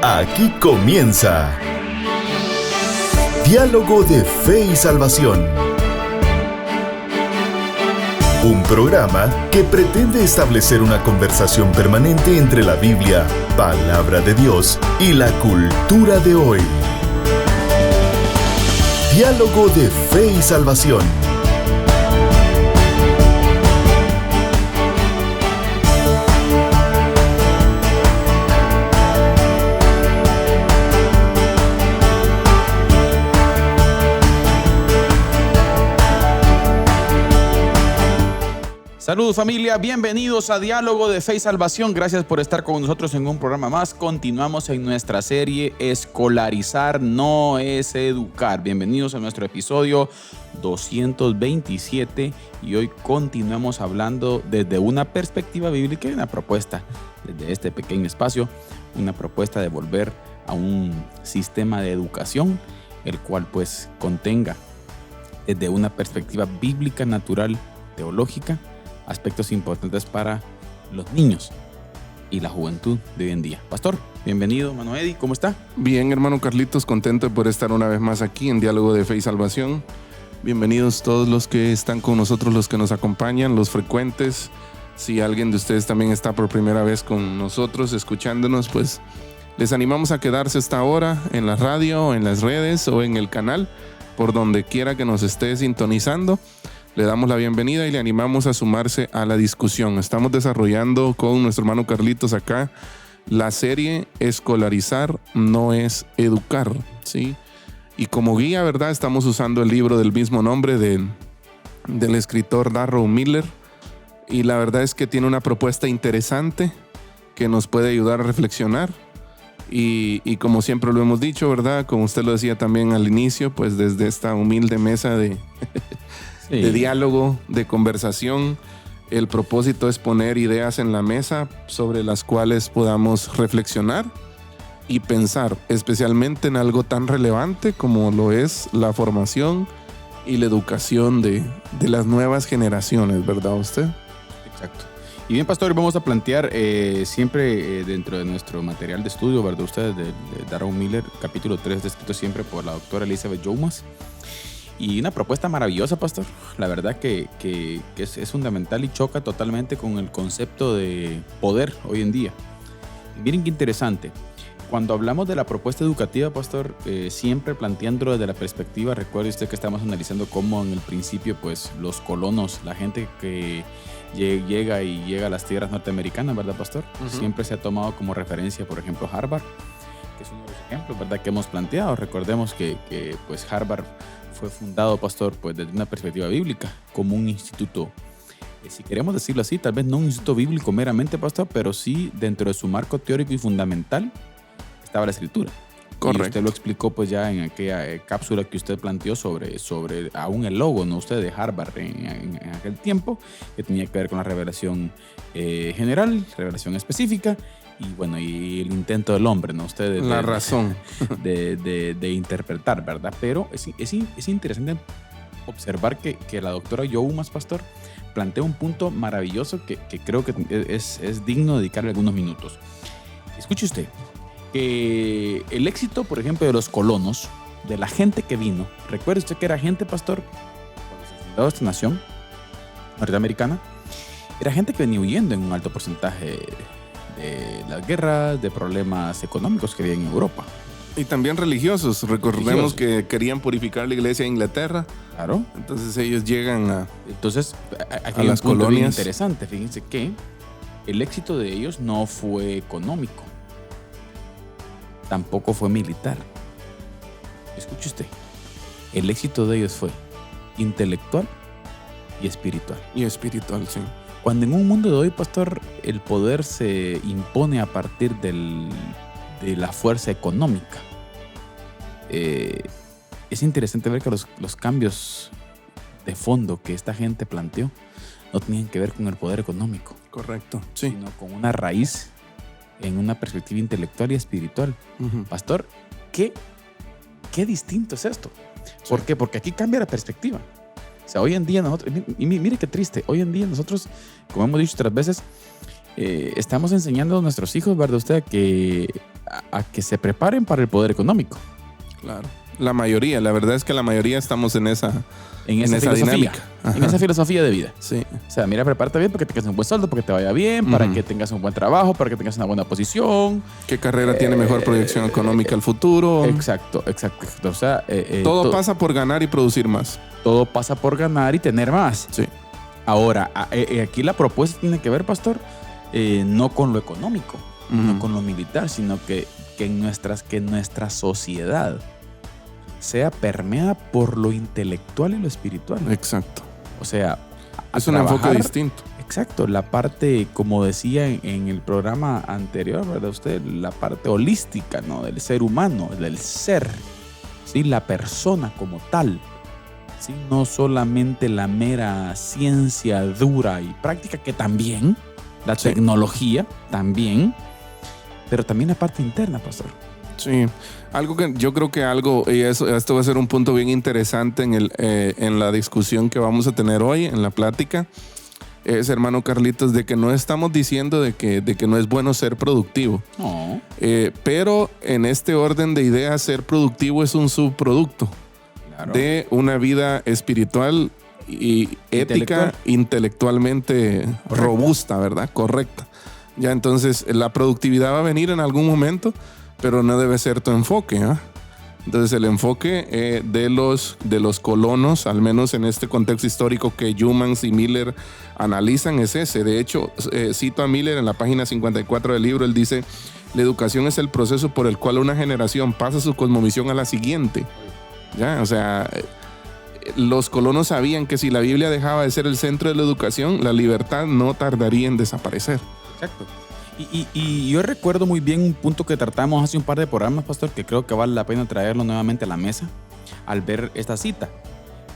Aquí comienza Diálogo de Fe y Salvación. Un programa que pretende establecer una conversación permanente entre la Biblia, palabra de Dios, y la cultura de hoy. Diálogo de Fe y Salvación. Saludos familia, bienvenidos a Diálogo de Fe y Salvación. Gracias por estar con nosotros en un programa más. Continuamos en nuestra serie Escolarizar no es educar. Bienvenidos a nuestro episodio 227 y hoy continuamos hablando desde una perspectiva bíblica y una propuesta desde este pequeño espacio, una propuesta de volver a un sistema de educación el cual pues contenga desde una perspectiva bíblica, natural, teológica, aspectos importantes para los niños y la juventud de hoy en día. Pastor, bienvenido, hermano Eddie, ¿cómo está? Bien, hermano Carlitos, contento por estar una vez más aquí en Diálogo de Fe y Salvación. Bienvenidos todos los que están con nosotros, los que nos acompañan, los frecuentes. Si alguien de ustedes también está por primera vez con nosotros, escuchándonos, pues les animamos a quedarse hasta ahora en la radio, en las redes o en el canal, por donde quiera que nos esté sintonizando. Le damos la bienvenida y le animamos a sumarse a la discusión. Estamos desarrollando con nuestro hermano Carlitos acá la serie Escolarizar no es educar, ¿sí? Y como guía, ¿verdad? Estamos usando el libro del mismo nombre del escritor Darrell Miller. Y la verdad es que tiene una propuesta interesante que nos puede ayudar a reflexionar. Y como siempre lo hemos dicho, ¿verdad? Como usted lo decía también al inicio, pues desde esta humilde mesa de diálogo, de conversación. El propósito es poner ideas en la mesa sobre las cuales podamos reflexionar y pensar, especialmente en algo tan relevante como lo es la formación y la educación de las nuevas generaciones, ¿verdad usted? Exacto. Y bien, pastor, vamos a plantear siempre dentro de nuestro material de estudio, ¿verdad usted? De Darrell Miller, capítulo 3, descrito siempre por la doctora Elizabeth Youmas. Y una propuesta maravillosa, pastor. La verdad que es fundamental y choca totalmente con el concepto de poder hoy en día. Y miren qué interesante. Cuando hablamos de la propuesta educativa, pastor, siempre planteándolo desde la perspectiva, recuerde usted que estamos analizando cómo en el principio, pues, los colonos, la gente que llega a las tierras norteamericanas, ¿verdad, pastor? Uh-huh. Siempre se ha tomado como referencia, por ejemplo, Harvard, que es uno de los ejemplos, ¿verdad?, que hemos planteado. Recordemos que pues, Harvard fue fundado, pastor, pues desde una perspectiva bíblica, como un instituto, si queremos decirlo así, tal vez no un instituto bíblico meramente, pastor, pero sí dentro de su marco teórico y fundamental estaba la escritura. Correcto. Y usted lo explicó pues ya en aquella cápsula que usted planteó sobre aún el logo, ¿no? Usted de Harvard en aquel tiempo, que tenía que ver con la revelación general, revelación específica, y bueno, y el intento del hombre, ¿no? Usted la razón de interpretar, ¿verdad? Pero es interesante observar que la doctora Youmas, pastor, plantea un punto maravilloso que creo que es digno de dedicarle algunos minutos. Escuche usted, que el éxito, por ejemplo, de los colonos, de la gente que vino, recuerde usted que era gente, pastor, cuando se fundó esta nación norteamericana, era gente que venía huyendo en un alto porcentaje de las guerras, de problemas económicos que había en Europa. Y también religiosos. Recordemos que querían purificar la iglesia de Inglaterra. Claro. Entonces ellos llegan a las colonias. Interesante, fíjense que el éxito de ellos no fue económico, tampoco fue militar. Escuche usted, el éxito de ellos fue intelectual y espiritual. Y espiritual, sí. Cuando en un mundo de hoy, pastor, el poder se impone a partir de la fuerza económica, es interesante ver que los cambios de fondo que esta gente planteó no tenían que ver con el poder económico. Correcto, sí. Sino con una raíz en una perspectiva intelectual y espiritual. Uh-huh. Pastor, ¿qué distinto es esto? Sí. ¿Por qué? Porque aquí cambia la perspectiva. O sea, hoy en día nosotros, y mire qué triste, hoy en día nosotros, como hemos dicho otras veces, estamos enseñando a nuestros hijos, ¿verdad usted?, a que se preparen para el poder económico. Claro. La verdad es que la mayoría estamos en esa filosofía, dinámica. en esa filosofía de vida. Sí. O sea, mira, prepárate bien para que tengas un buen sueldo, para que te vaya bien, para que tengas un buen trabajo, para que tengas una buena posición. ¿Qué carrera tiene mejor proyección económica al futuro? Exacto. O sea, todo pasa por ganar y producir más. Todo pasa por ganar y tener más. Sí. Ahora, aquí la propuesta tiene que ver, pastor, no con lo económico, no con lo militar, sino que nuestra sociedad sea permeada por lo intelectual y lo espiritual. Exacto. O sea, es un enfoque distinto. Exacto, la parte, como decía en el programa anterior, ¿verdad usted? La parte holística, ¿no? Del ser humano, del ser, ¿sí? La persona como tal, ¿sí? No solamente la mera ciencia dura y práctica, que también, la tecnología también, pero también la parte interna, pastor. Sí, algo que yo creo que esto va a ser un punto bien interesante en la discusión que vamos a tener hoy, en la plática, es, hermano Carlitos, de que no estamos diciendo de que no es bueno ser productivo. No. Pero en este orden de ideas, ser productivo es un subproducto de una vida espiritual y ética, intelectualmente robusta, ¿verdad? Correcta. Ya, entonces la productividad va a venir en algún momento, pero no debe ser tu enfoque, ¿eh? Entonces el enfoque de los colonos, al menos en este contexto histórico que Youmans y Miller analizan, es ese. De hecho, cito a Miller en la página 54 del libro. Él dice: la educación es el proceso por el cual una generación pasa su cosmovisión a la siguiente. ¿Ya? O sea, los colonos sabían que si la Biblia dejaba de ser el centro de la educación, la libertad no tardaría en desaparecer. Exacto. Y yo recuerdo muy bien un punto que tratamos hace un par de programas, pastor, que creo que vale la pena traerlo nuevamente a la mesa al ver esta cita.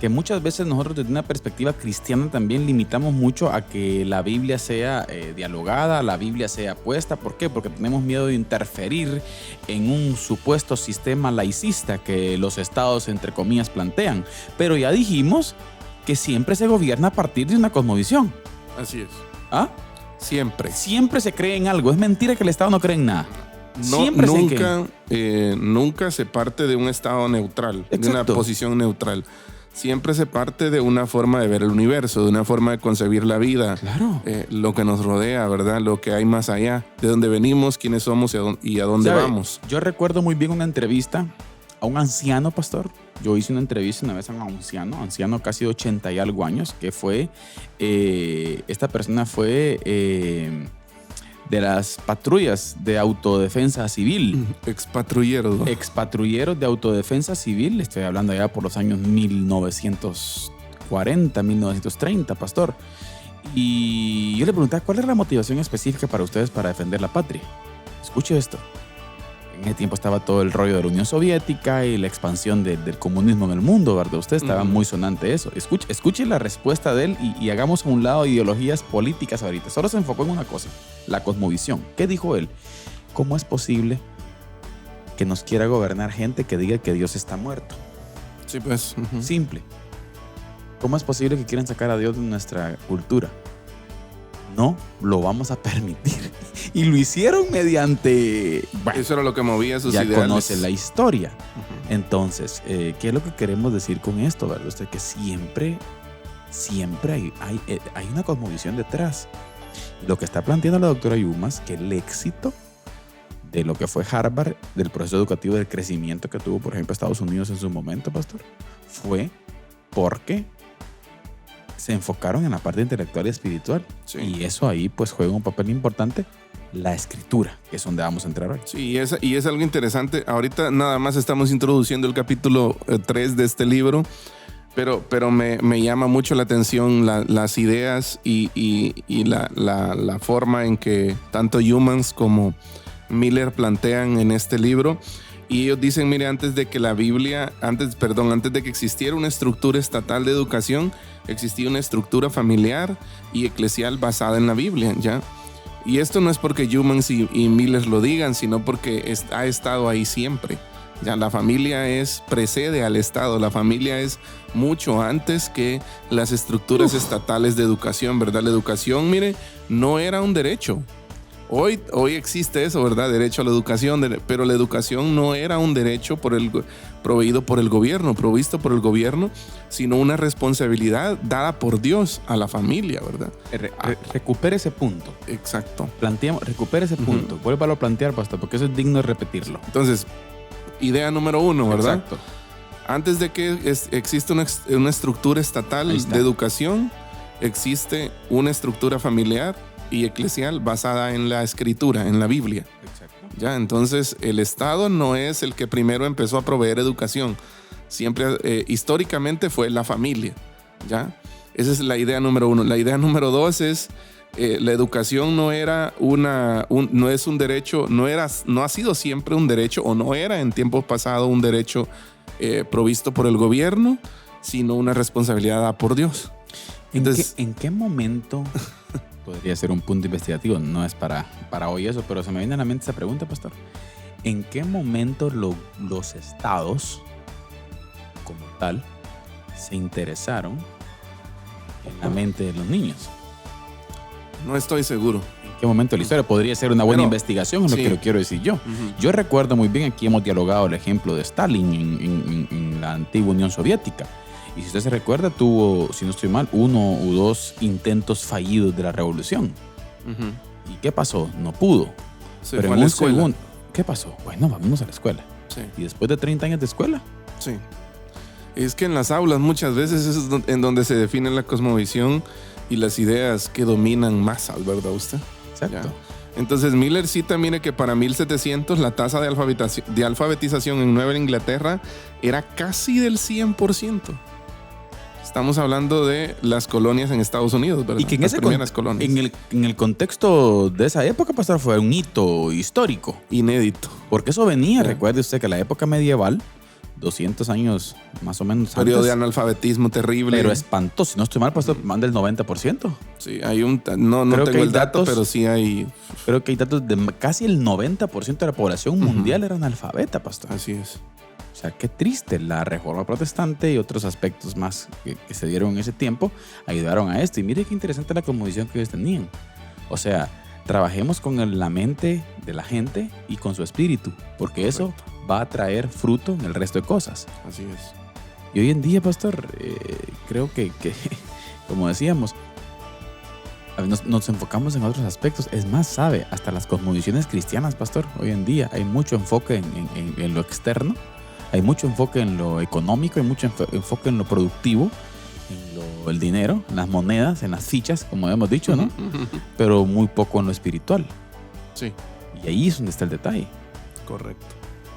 Que muchas veces nosotros desde una perspectiva cristiana también limitamos mucho a que la Biblia sea dialogada, la Biblia sea puesta. ¿Por qué? Porque tenemos miedo de interferir en un supuesto sistema laicista que los estados, entre comillas, plantean. Pero ya dijimos que siempre se gobierna a partir de una cosmovisión. Así es. ¿Ah? Siempre se cree en algo. Es mentira que el Estado no cree en nada. Nunca se parte de un estado neutral, Exacto. de una posición neutral. Siempre se parte de una forma de ver el universo, de una forma de concebir la vida, claro. Lo que nos rodea, ¿verdad? Lo que hay más allá, de dónde venimos, quiénes somos y a dónde vamos. Yo recuerdo muy bien una entrevista a un anciano, pastor. Yo hice una entrevista una vez a un anciano casi de 80 y algo años, que fue, esta persona fue de las patrullas de autodefensa civil. Expatrullero. Expatrulleros de autodefensa civil. Estoy hablando ya por los años 1940, 1930, pastor. Y yo le preguntaba, ¿cuál es la motivación específica para ustedes para defender la patria? Escuche esto. En ese tiempo estaba todo el rollo de la Unión Soviética y la expansión del comunismo en el mundo, ¿verdad? Usted estaba muy sonante eso. Escuche la respuesta de él y hagamos a un lado ideologías políticas ahorita. Solo se enfocó en una cosa, la cosmovisión. ¿Qué dijo él? ¿Cómo es posible que nos quiera gobernar gente que diga que Dios está muerto? Sí, pues. Simple. ¿Cómo es posible que quieran sacar a Dios de nuestra cultura? No lo vamos a permitir. Y lo hicieron mediante... Bueno, eso era lo que movía sus ya ideales. conoce la historia. Entonces, ¿qué es lo que queremos decir con esto, verdad? Usted, que siempre hay una cosmovisión detrás. Lo que está planteando la doctora Yumas, que el éxito de lo que fue Harvard, del proceso educativo del crecimiento que tuvo, por ejemplo, Estados Unidos en su momento, pastor, fue porque se enfocaron en la parte intelectual y espiritual. Sí. Y eso ahí pues juega un papel importante, la escritura, que es donde vamos a entrar hoy. Sí, y es algo interesante. Ahorita nada más estamos introduciendo el capítulo 3 de este libro, pero me llama mucho la atención las ideas y la forma en que tanto Youmans como Miller plantean en este libro. Y ellos dicen, mire, antes de que existiera una estructura estatal de educación, existía una estructura familiar y eclesial basada en la Biblia, ¿ya? Y esto no es porque Youmans y Miller lo digan, sino porque ha estado ahí siempre. Ya, la familia precede al Estado, la familia es mucho antes que las estructuras estatales de educación, ¿verdad? La educación, mire, no era un derecho. Hoy existe eso, ¿verdad? Derecho a la educación, pero la educación no era un derecho provisto por el gobierno, sino una responsabilidad dada por Dios a la familia, ¿verdad? Recupere ese punto. Exacto. Recupere ese punto. Vuélvalo a plantear, pastor, porque eso es digno de repetirlo. Entonces, idea número 1, ¿verdad? Exacto. Antes de que exista una estructura estatal de educación, existe una estructura familiar y eclesial basada en la escritura, en la Biblia. Exacto. ¿Ya? Entonces, el Estado no es el que primero empezó a proveer educación. Siempre, históricamente, fue la familia. ¿Ya? Esa es la idea número 1. La idea número 2 es la educación no es un derecho, no ha sido siempre un derecho, o no era en tiempos pasados un derecho provisto por el gobierno, sino una responsabilidad dada por Dios. Entonces, ¿En qué momento podría ser un punto investigativo? No es para hoy eso, pero se me viene a la mente esa pregunta, pastor. ¿En qué momento los estados, como tal, se interesaron en la mente de los niños? No estoy seguro. ¿En qué momento de la historia? Podría ser una buena investigación, es lo que lo quiero decir yo. Yo recuerdo muy bien, aquí hemos dialogado el ejemplo de Stalin en la antigua Unión Soviética. Y si usted se recuerda, tuvo, si no estoy mal, 1 u 2 intentos fallidos de la revolución. ¿Y qué pasó? No pudo. Pero en un segundo, ¿qué pasó? Bueno, vámonos a la escuela. Sí. ¿Y después de 30 años de escuela? Sí. Es que en las aulas muchas veces es en donde se define la cosmovisión y las ideas que dominan masas, ¿verdad usted? Exacto. ¿Ya? Entonces Miller cita, mire, que para 1700 la tasa de alfabetización en Nueva Inglaterra era casi del 100%. Estamos hablando de las colonias en Estados Unidos, ¿verdad? Y que en las primeras colonias. En el contexto de esa época, pastor, fue un hito histórico. Inédito. Porque eso venía, recuerde usted que la época medieval, 200 años más o menos Periodo antes, de analfabetismo terrible. pero espantoso. Si no estoy mal, pastor, más del 90%. Sí, hay no Creo tengo que el dato, datos, pero sí hay. Creo que hay datos de casi el 90% de la población mundial era analfabeta, pastor. Así es. O sea, qué triste. La reforma protestante y otros aspectos más que se dieron en ese tiempo ayudaron a esto. Y mire qué interesante la cosmovisión que ellos tenían. O sea, trabajemos con la mente de la gente y con su espíritu, porque eso va a traer fruto en el resto de cosas. Así es. Y hoy en día, pastor, creo que como decíamos, nos enfocamos en otros aspectos. Es más, sabe, hasta las cosmovisiones cristianas, pastor, hoy en día hay mucho enfoque en lo externo, hay mucho enfoque en lo económico, hay mucho enfoque en lo productivo, en el dinero, en las monedas, en las fichas, como hemos dicho, ¿no? Pero muy poco en lo espiritual. Sí. Y ahí es donde está el detalle. Correcto.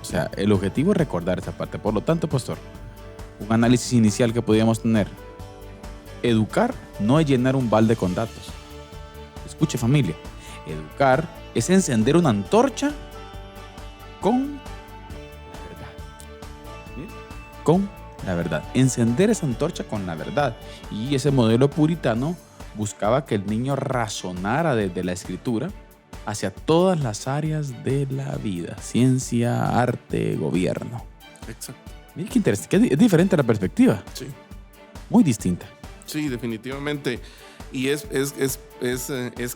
O sea, el objetivo es recordar esa parte. Por lo tanto, pastor, un análisis inicial que podríamos tener: educar no es llenar un balde con datos. Escuche, familia, educar es encender una antorcha con la verdad. ¿Sí? Con la verdad. Encender esa antorcha con la verdad. Y ese modelo puritano buscaba que el niño razonara desde la escritura hacia todas las áreas de la vida: ciencia, arte, gobierno. Exacto. Mira qué interesante, que es diferente la perspectiva. Sí. Muy distinta. Sí, definitivamente. Y es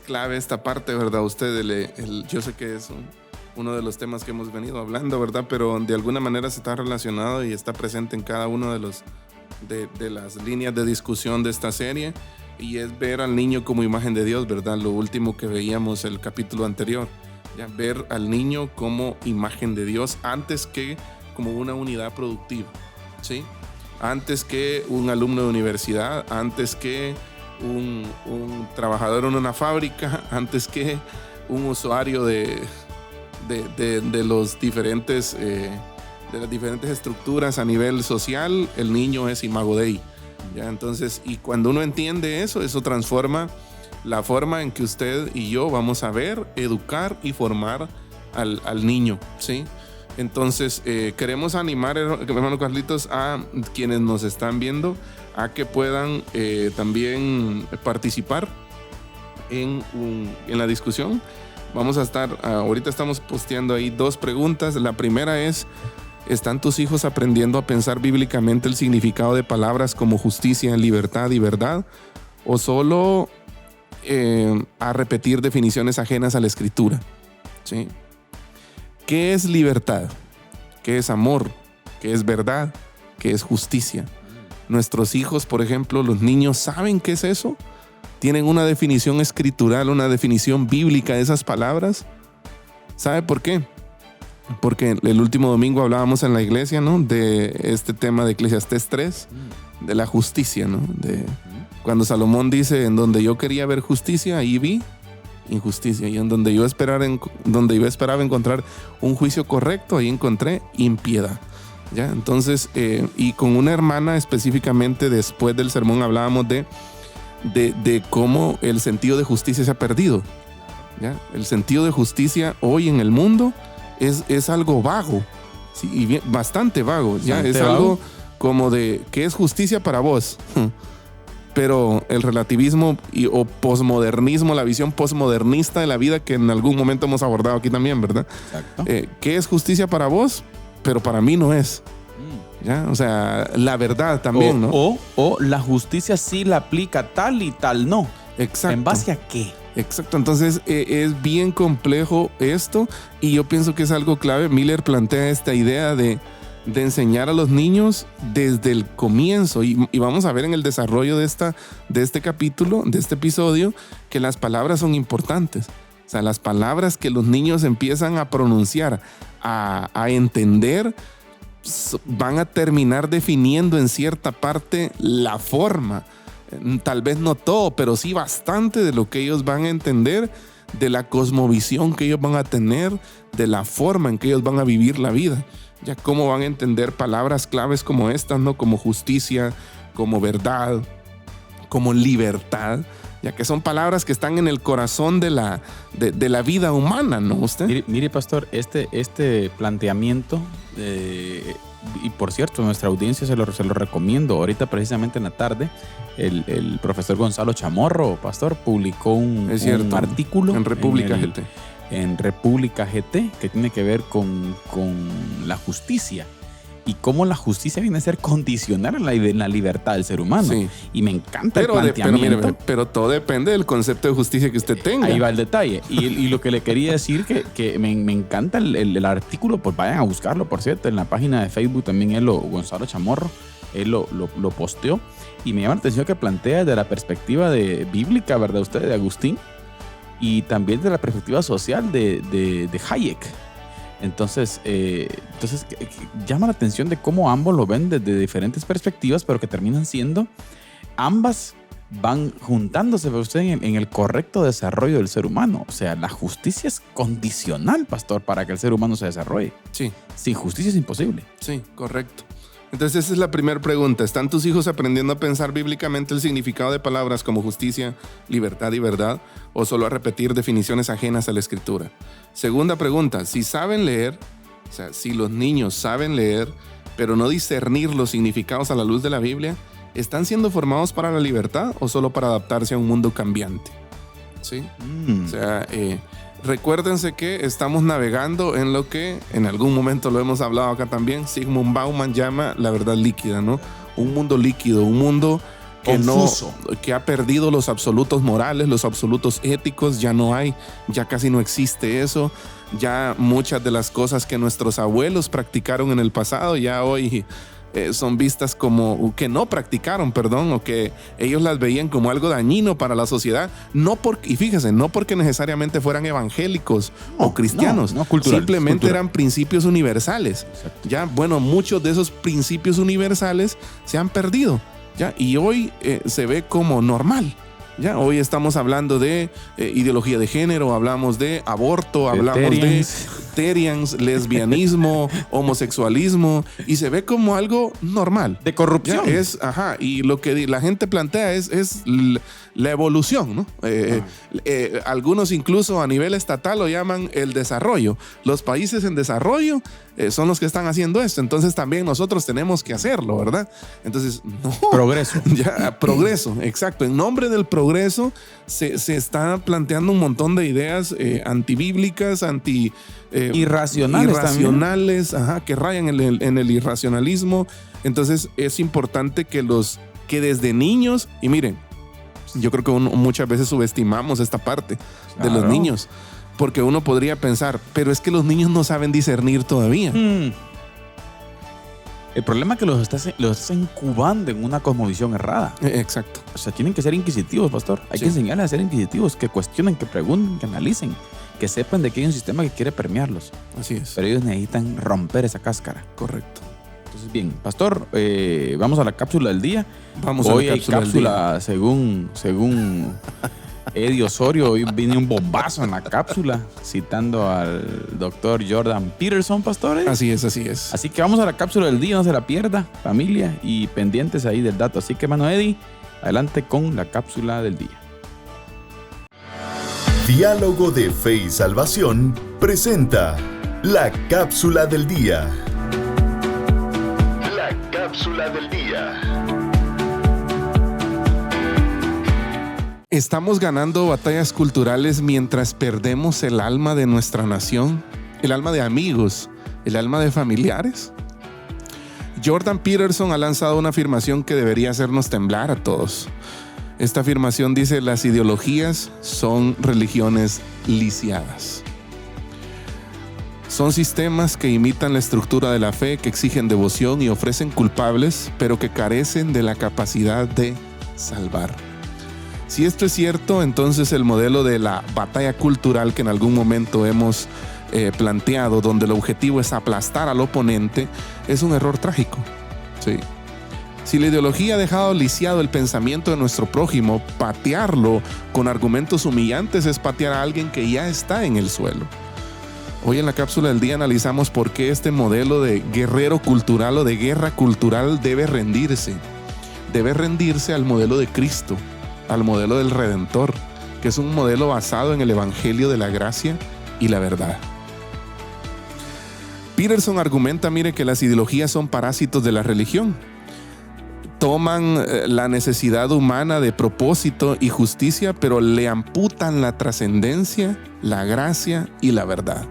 clave esta parte, ¿verdad? Usted, yo sé que es uno de los temas que hemos venido hablando, ¿verdad? Pero de alguna manera se está relacionado y está presente en cada uno de las líneas de discusión de esta serie. Y es ver al niño como imagen de Dios, ¿verdad? Lo último que veíamos el capítulo anterior. ¿Ya? Ver al niño como imagen de Dios antes que como una unidad productiva, ¿sí? Antes que un alumno de universidad, antes que un trabajador en una fábrica, antes que un usuario de las diferentes estructuras a nivel social. El niño es imago Dei. ¿Ya? Entonces, y cuando uno entiende eso transforma la forma en que usted y yo vamos a ver, educar y formar al niño, ¿sí? Entonces, queremos animar, hermano Carlitos, a quienes nos están viendo a que puedan también participar en la discusión. Vamos a estar, ahorita estamos posteando ahí 2 preguntas. La primera es: ¿están tus hijos aprendiendo a pensar bíblicamente el significado de palabras como justicia, libertad y verdad? ¿O solo a repetir definiciones ajenas a la Escritura. ¿Sí? ¿Qué es libertad? ¿Qué es amor? ¿Qué es verdad? ¿Qué es justicia? Nuestros hijos, por ejemplo, los niños, ¿saben qué es eso? ¿Tienen una definición escritural, una definición bíblica de esas palabras? ¿Sabe por qué? Porque el último domingo hablábamos en la iglesia, ¿no? De este tema de Eclesiastés 3, de la justicia, ¿no? De cuando Salomón dice, en donde yo quería ver justicia, ahí vi injusticia. Y en donde yo esperaba encontrar un juicio correcto, ahí encontré impiedad. ¿Ya? Entonces, y con una hermana específicamente después del sermón hablábamos de cómo el sentido de justicia se ha perdido. ¿Ya? El sentido de justicia hoy en el mundo es algo vago, ¿sí? Y bastante vago. ¿Ya? Es algo como de ¿qué es justicia para vos? Pero el relativismo o posmodernismo, la visión posmodernista de la vida que en algún momento hemos abordado aquí también, ¿verdad? Exacto. ¿Qué es justicia para vos? Pero para mí no es. ¿Ya? O sea, la verdad también, ¿no? O la justicia sí la aplica tal y tal no. Exacto. ¿En base a qué? Exacto. Entonces es bien complejo esto y yo pienso que es algo clave. Miller plantea esta idea de enseñar a los niños desde el comienzo y vamos a ver en el desarrollo de este capítulo, de este episodio, que las palabras son importantes. O sea, las palabras que los niños empiezan a pronunciar, a entender, van a terminar definiendo en cierta parte la forma. Tal vez no todo, pero sí bastante de lo que ellos van a entender, de la cosmovisión que ellos van a tener, de la forma en que ellos van a vivir la vida. Ya cómo van a entender palabras claves como estas, ¿no? Como justicia, como verdad, como libertad. Ya que son palabras que están en el corazón de la vida humana, ¿no? ¿Usted? Mire, pastor, este planteamiento, y por cierto, nuestra audiencia se lo recomiendo. Ahorita precisamente en la tarde, el profesor Gonzalo Chamorro, pastor, publicó un artículo en República GT. En República GT, que tiene que ver con la justicia. Y cómo la justicia viene a ser condicional en la libertad del ser humano. Sí. Y me encanta el planteamiento. Pero todo depende del concepto de justicia que usted tenga. Ahí va el detalle. Y lo que le quería decir que me encanta el artículo, pues vayan a buscarlo, por cierto, en la página de Facebook también Gonzalo Chamorro, él lo posteó. Y me llama la atención que plantea desde la perspectiva bíblica, ¿verdad? Usted, de Agustín, y también de la perspectiva social de Hayek. Entonces llama la atención de cómo ambos lo ven desde diferentes perspectivas, pero que terminan siendo, ambas van juntándose en el correcto desarrollo del ser humano. O sea, la justicia es condicional, pastor, para que el ser humano se desarrolle. Sí. Sin justicia es imposible. Sí, correcto. Entonces esa es la primera pregunta. ¿Están tus hijos aprendiendo a pensar bíblicamente el significado de palabras como justicia, libertad y verdad? ¿O solo a repetir definiciones ajenas a la Escritura? Segunda pregunta. Si saben leer, o sea, si los niños saben leer, pero no discernir los significados a la luz de la Biblia, ¿están siendo formados para la libertad o solo para adaptarse a un mundo cambiante? ¿Sí? O sea, recuérdense que estamos navegando en lo que en algún momento lo hemos hablado acá también, Zygmunt Bauman llama la verdad líquida, ¿no? Un mundo líquido, un mundo que ha perdido los absolutos morales, los absolutos éticos, ya casi no existe eso. Ya muchas de las cosas que nuestros abuelos practicaron en el pasado ya hoy son vistas como que no practicaron, o que ellos las veían como algo dañino para la sociedad, y fíjese, no porque necesariamente fueran evangélicos o cristianos, simplemente eran principios universales. Exacto. Ya, bueno, muchos de esos principios universales se han perdido, ya, y hoy se ve como normal. Ya, hoy estamos hablando de ideología de género, hablamos de aborto, hablamos de terians, lesbianismo, homosexualismo, y se ve como algo normal. De corrupción. Ya, y lo que la gente plantea es la evolución, ¿no? Algunos incluso a nivel estatal lo llaman el desarrollo. Los países en desarrollo son los que están haciendo esto, entonces también nosotros tenemos que hacerlo, ¿verdad? Entonces, no. Progreso. Ya, progreso, exacto. En nombre del progreso se está planteando un montón de ideas antibíblicas, irracionales, que rayan en el irracionalismo. Entonces es importante que desde niños, y miren, Yo creo que muchas veces subestimamos esta parte de los niños, porque uno podría pensar, pero es que los niños no saben discernir todavía. El problema es que los estás incubando en una cosmovisión errada. Exacto. O sea, tienen que ser inquisitivos, pastor. Hay que enseñarles a ser inquisitivos, que cuestionen, que pregunten, que analicen, que sepan de que hay un sistema que quiere permearlos. Así es. Pero ellos necesitan romper esa cáscara. Correcto. Entonces, bien, pastor, vamos a la cápsula del día. Vamos hoy a la cápsula hay cápsula según Eddie Osorio. Hoy viene un bombazo en la cápsula, citando al doctor Jordan Peterson, pastores. Así es, así es. Así que vamos a la cápsula del día, no se la pierda, familia, y pendientes ahí del dato. Así que, hermano Eddie, adelante con la cápsula del día. Diálogo de Fe y Salvación presenta la cápsula del día. La cápsula del día. ¿Estamos ganando batallas culturales mientras perdemos el alma de nuestra nación? ¿El alma de amigos? ¿El alma de familiares? Jordan Peterson ha lanzado una afirmación que debería hacernos temblar a todos. Esta afirmación dice: las ideologías son religiones lisiadas. Son sistemas que imitan la estructura de la fe, que exigen devoción y ofrecen culpables, pero que carecen de la capacidad de salvar. Si esto es cierto, entonces el modelo de la batalla cultural que en algún momento hemos planteado, donde el objetivo es aplastar al oponente, es un error trágico. Sí. Si la ideología ha dejado lisiado el pensamiento de nuestro prójimo, patearlo con argumentos humillantes es patear a alguien que ya está en el suelo. Hoy en la cápsula del día analizamos por qué este modelo de guerrero cultural o de guerra cultural debe rendirse. Debe rendirse al modelo de Cristo, al modelo del Redentor, que es un modelo basado en el Evangelio de la gracia y la verdad. Peterson argumenta, mire, que las ideologías son parásitos de la religión. Toman la necesidad humana de propósito y justicia, pero le amputan la trascendencia, la gracia y la verdad.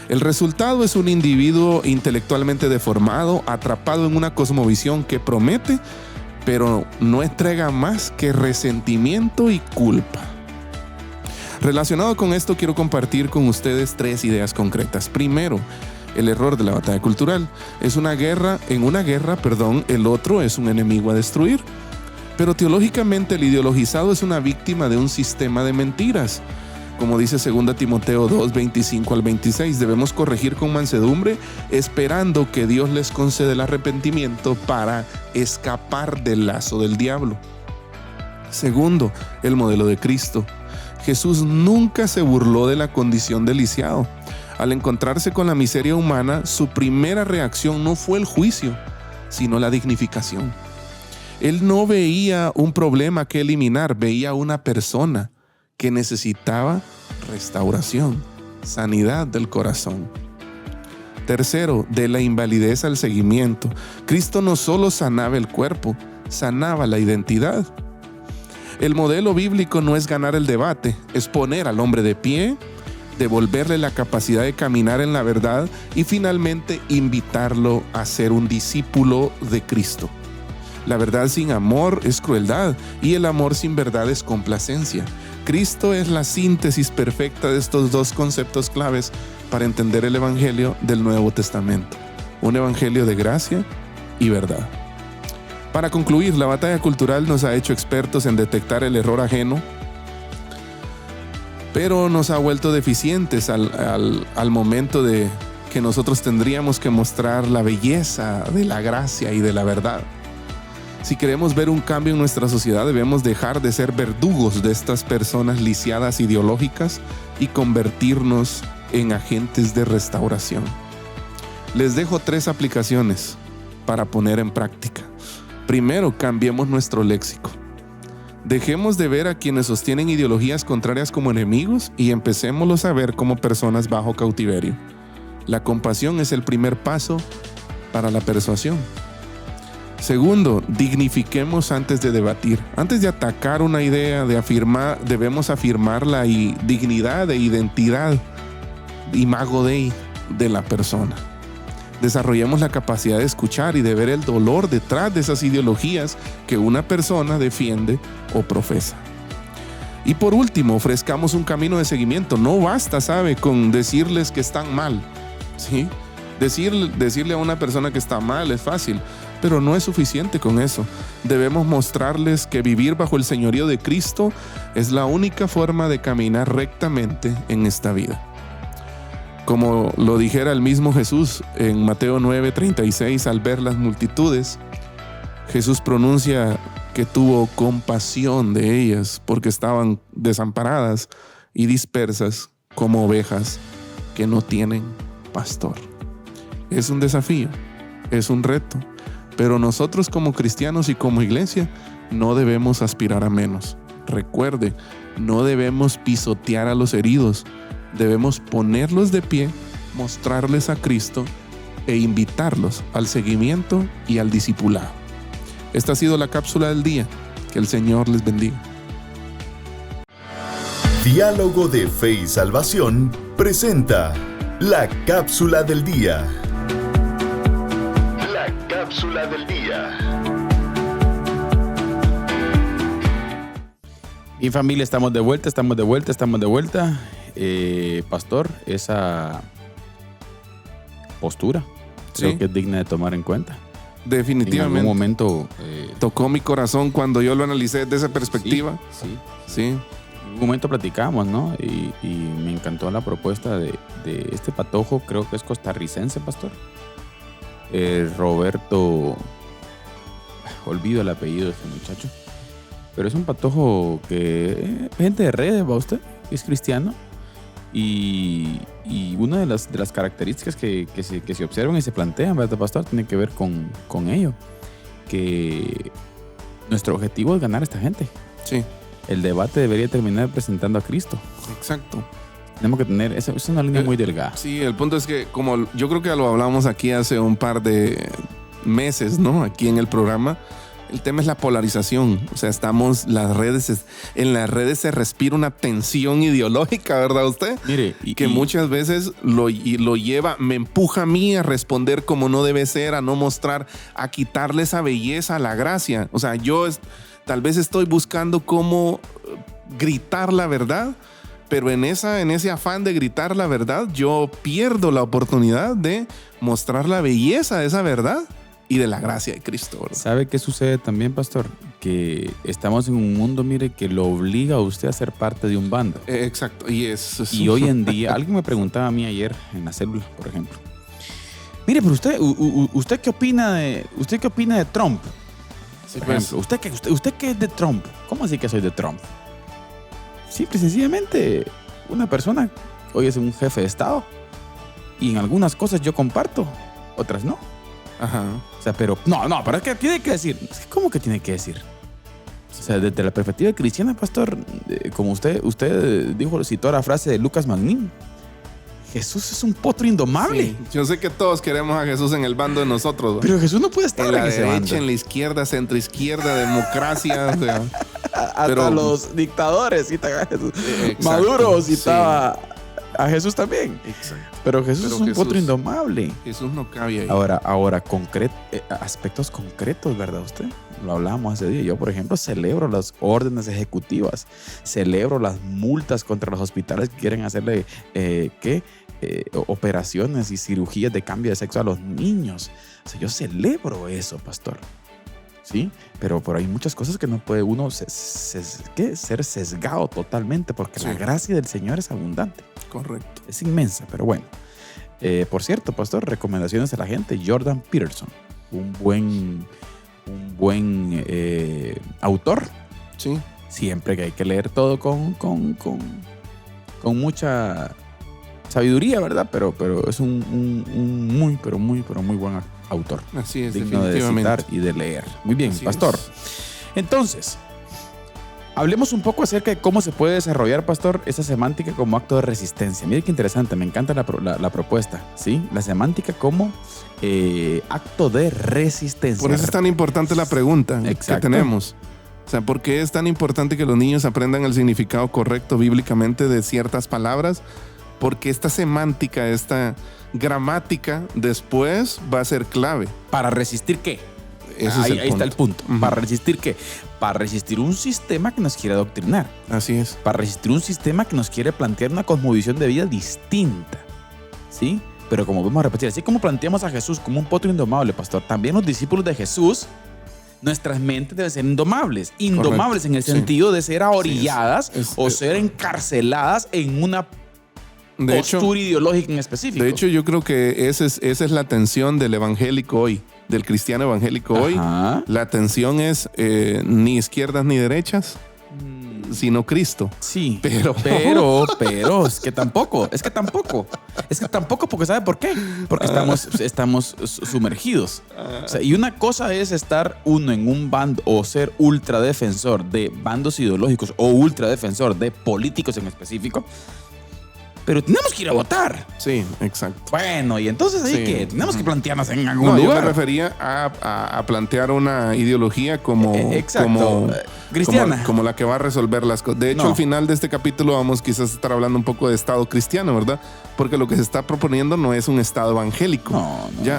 El resultado es un individuo intelectualmente deformado, atrapado en una cosmovisión que promete, pero no entrega más que resentimiento y culpa. Relacionado con esto, quiero compartir con ustedes 3 ideas concretas. Primero, el error de la batalla cultural. En una guerra, el otro es un enemigo a destruir. Pero teológicamente el ideologizado es una víctima de un sistema de mentiras. Como dice 2 Timoteo 2, 25 al 26, debemos corregir con mansedumbre, esperando que Dios les conceda el arrepentimiento para escapar del lazo del diablo. Segundo, el modelo de Cristo. Jesús nunca se burló de la condición del lisiado. Al encontrarse con la miseria humana, su primera reacción no fue el juicio, sino la dignificación. Él no veía un problema que eliminar, veía una persona que necesitaba restauración, sanidad del corazón. Tercero, de la invalidez al seguimiento. Cristo no solo sanaba el cuerpo, sanaba la identidad. El modelo bíblico no es ganar el debate, es poner al hombre de pie, devolverle la capacidad de caminar en la verdad y finalmente invitarlo a ser un discípulo de Cristo. La verdad sin amor es crueldad y el amor sin verdad es complacencia. Cristo es la síntesis perfecta de estos 2 conceptos claves para entender el Evangelio del Nuevo Testamento. Un Evangelio de gracia y verdad. Para concluir, la batalla cultural nos ha hecho expertos en detectar el error ajeno, pero nos ha vuelto deficientes al momento de que nosotros tendríamos que mostrar la belleza de la gracia y de la verdad. Si queremos ver un cambio en nuestra sociedad, debemos dejar de ser verdugos de estas personas lisiadas ideológicas y convertirnos en agentes de restauración. Les dejo 3 aplicaciones para poner en práctica. Primero, cambiemos nuestro léxico. Dejemos de ver a quienes sostienen ideologías contrarias como enemigos y empecémoslos a ver como personas bajo cautiverio. La compasión es el primer paso para la persuasión. Segundo, dignifiquemos antes de debatir. Antes de atacar una idea, debemos afirmar la dignidad e identidad, imago Dei, de la persona. Desarrollemos la capacidad de escuchar y de ver el dolor detrás de esas ideologías que una persona defiende o profesa. Y por último, ofrezcamos un camino de seguimiento. No basta, ¿sabe?, con decirles que están mal, ¿sí? Decirle a una persona que está mal es fácil, pero no es suficiente con eso. Debemos mostrarles que vivir bajo el señorío de Cristo es la única forma de caminar rectamente en esta vida. Como lo dijera el mismo Jesús en Mateo 9:36, al ver las multitudes, Jesús pronuncia que tuvo compasión de ellas porque estaban desamparadas y dispersas como ovejas que no tienen pastor. Es un desafío, es un reto, pero nosotros como cristianos y como iglesia no debemos aspirar a menos. Recuerde, no debemos pisotear a los heridos, debemos ponerlos de pie, mostrarles a Cristo e invitarlos al seguimiento y al discipulado. Esta ha sido la cápsula del día. Que el Señor les bendiga. Diálogo de Fe y Salvación presenta la cápsula del día. La cápsula del día. Y familia, estamos de vuelta. Pastor, esa postura creo que es digna de tomar en cuenta. Definitivamente. En algún momento tocó mi corazón cuando yo lo analicé desde esa perspectiva. Sí. En un momento platicamos, ¿no? Y me encantó la propuesta de este patojo, creo que es costarricense, pastor. Roberto, olvido el apellido de este muchacho, pero es un patojo que gente de redes, ¿va usted? Es cristiano. Y una de las características que se observan y se plantean, ¿verdad, pastor? Tiene que ver con ello. Que nuestro objetivo es ganar a esta gente. Sí. El debate debería terminar presentando a Cristo. Exacto. Tenemos que tener, es una línea muy delgada. Sí, el punto es que, como yo creo que lo hablamos aquí hace un par de meses, ¿no? Aquí en el programa. El tema es la polarización. O sea, en las redes se respira una tensión ideológica, ¿verdad usted? Mire, que muchas veces lo lleva, me empuja a mí a responder como no debe ser, a no mostrar, a quitarle esa belleza a la gracia. O sea, tal vez estoy buscando cómo gritar la verdad, pero en ese afán de gritar la verdad, yo pierdo la oportunidad de mostrar la belleza de esa verdad y de la gracia de Cristo, ¿verdad? ¿Sabe qué sucede también, pastor? Que estamos en un mundo, mire, que lo obliga a usted a ser parte de un bando. Exacto. Y hoy en día, alguien me preguntaba a mí ayer en la célula, por ejemplo. Mire, pero ¿usted qué opina de Trump? Sí, por ejemplo, ¿usted qué es de Trump? ¿Cómo así que soy de Trump? Simple y sencillamente, una persona hoy es un jefe de Estado y en algunas cosas yo comparto, otras no. Ajá. O sea, pero es que tiene que decir. ¿Cómo que tiene que decir? O sea, desde la perspectiva cristiana, pastor, como usted citó la frase de Lucas Magnin, Jesús es un potro indomable. Sí, yo sé que todos queremos a Jesús en el bando de nosotros, ¿no? Pero Jesús no puede estar en la ese derecha, bando. en la izquierda, centroizquierda, democracia. O sea, hasta los dictadores citan a Jesús. Maduro citaba a Jesús también. Exacto. Pero Jesús es un potro indomable. Jesús no cabe ahí. Ahora aspectos concretos, ¿verdad usted? Lo hablábamos hace día. Yo, por ejemplo, celebro las órdenes ejecutivas. Celebro las multas contra los hospitales que quieren hacerle operaciones y cirugías de cambio de sexo a los niños. O sea, yo celebro eso, pastor. ¿Sí? Pero hay muchas cosas que no puede uno ser sesgado totalmente, porque la gracia del Señor es abundante. Correcto. Es inmensa, pero bueno. Por cierto, pastor, recomendaciones a la gente. Jordan Peterson, un buen autor. Sí. Siempre que hay que leer todo con mucha sabiduría, ¿verdad? Pero es un muy buen autor. Así es, digno de citar y de leer. Muy bien, así pastor. Es. Entonces, hablemos un poco acerca de cómo se puede desarrollar, pastor, esa semántica como acto de resistencia. Mire qué interesante, me encanta la propuesta, ¿sí? La semántica como acto de resistencia. Por eso es tan importante la pregunta que tenemos. O sea, ¿por qué es tan importante que los niños aprendan el significado correcto bíblicamente de ciertas palabras? Porque esta semántica, esta gramática, después va a ser clave. ¿Para resistir qué? Ahí está el punto. Ujú. ¿Para resistir qué? Para resistir un sistema que nos quiere adoctrinar. Así es. Para resistir un sistema que nos quiere plantear una cosmovisión de vida distinta. ¿Sí? Pero como vamos a repetir, así como planteamos a Jesús como un potro indomable, pastor, también los discípulos de Jesús, nuestras mentes deben ser indomables. Indomables Correcto. en el sentido de ser ahorilladas Sí, es- o ser encarceladas en una De hecho, postura ideológica en específico. de hecho, yo creo que esa es la tensión del evangélico hoy, del cristiano evangélico hoy. Ajá. La tensión es ni izquierdas ni derechas, sino Cristo. Sí, Pero- es que tampoco, porque ¿sabe por qué? Porque estamos sumergidos. O sea, y una cosa es estar uno en un bando o ser ultradefensor de bandos ideológicos o ultradefensor de políticos en específico, pero tenemos que ir a votar. Sí, exacto. Bueno, y entonces ahí Sí. que tenemos que plantearnos en algún No, yo me lugar. refería a plantear una ideología como, Exacto. como Cristiana. como la que va a resolver las cosas. De hecho, No. al final de este capítulo vamos quizás a estar hablando un poco de Estado cristiano, ¿verdad? Porque lo que se está proponiendo no es un Estado evangélico.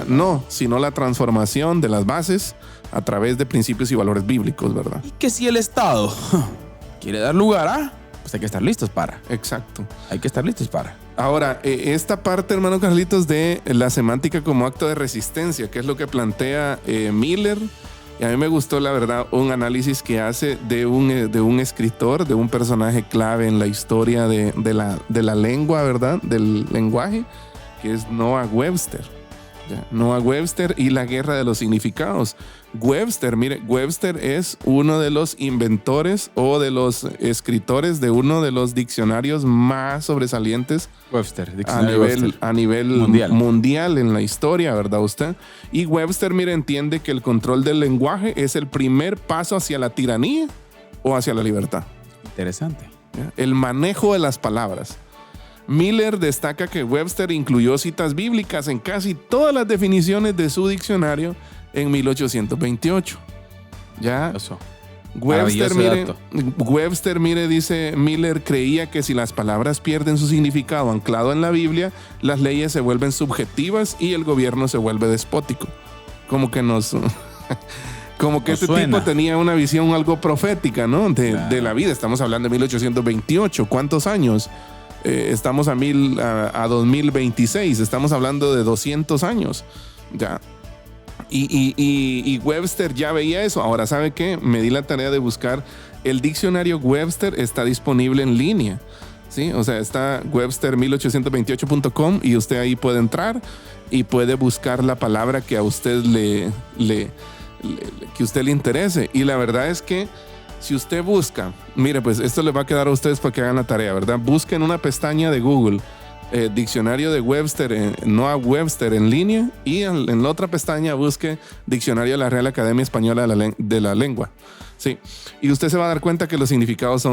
No, sino la transformación de las bases a través de principios y valores bíblicos, ¿verdad? Y que si el Estado quiere dar lugar a, pues hay que estar listos para. Exacto. Hay que estar listos para. Ahora, esta parte, hermano Carlitos, de la semántica como acto de resistencia, que es lo que plantea Miller, y a mí me gustó, la verdad, un análisis que hace de un escritor, de un personaje clave en la historia de la lengua, ¿verdad? Del lenguaje, que es Noah Webster. ¿Ya? Noah Webster y la guerra de los significados. Webster es uno de los inventores o de los escritores de uno de los diccionarios más sobresalientes Webster, a nivel mundial en la historia, ¿verdad usted? Y Webster, entiende que el control del lenguaje es el primer paso hacia la tiranía o hacia la libertad. Interesante. ¿Ya? El manejo de las palabras. Miller destaca que Webster incluyó citas bíblicas en casi todas las definiciones de su diccionario en 1828. ¿Ya? Eso. Webster, dice Miller, creía que si las palabras pierden su significado anclado en la Biblia, las leyes se vuelven subjetivas y el gobierno se vuelve despótico. Como que este tipo tenía una visión algo profética, ¿no? De la vida. Estamos hablando de 1828. ¿Cuántos años? Estamos a 2026. Estamos hablando de 200 años. Ya. Y Webster ya veía eso. Ahora, ¿sabe qué? Me di la tarea de buscar el diccionario Webster. Está disponible en línea, ¿sí? O sea, está webster1828.com y usted ahí puede entrar y puede buscar la palabra que a usted que usted le interese. Y la verdad es que si usted busca, pues esto le va a quedar a ustedes para que hagan la tarea, ¿verdad? Busquen una pestaña de Google diccionario de Webster, Noah Webster en línea, y en la otra pestaña busque diccionario de la Real Academia Española de la Lengua. Sí. Y usted se va a dar cuenta que los significados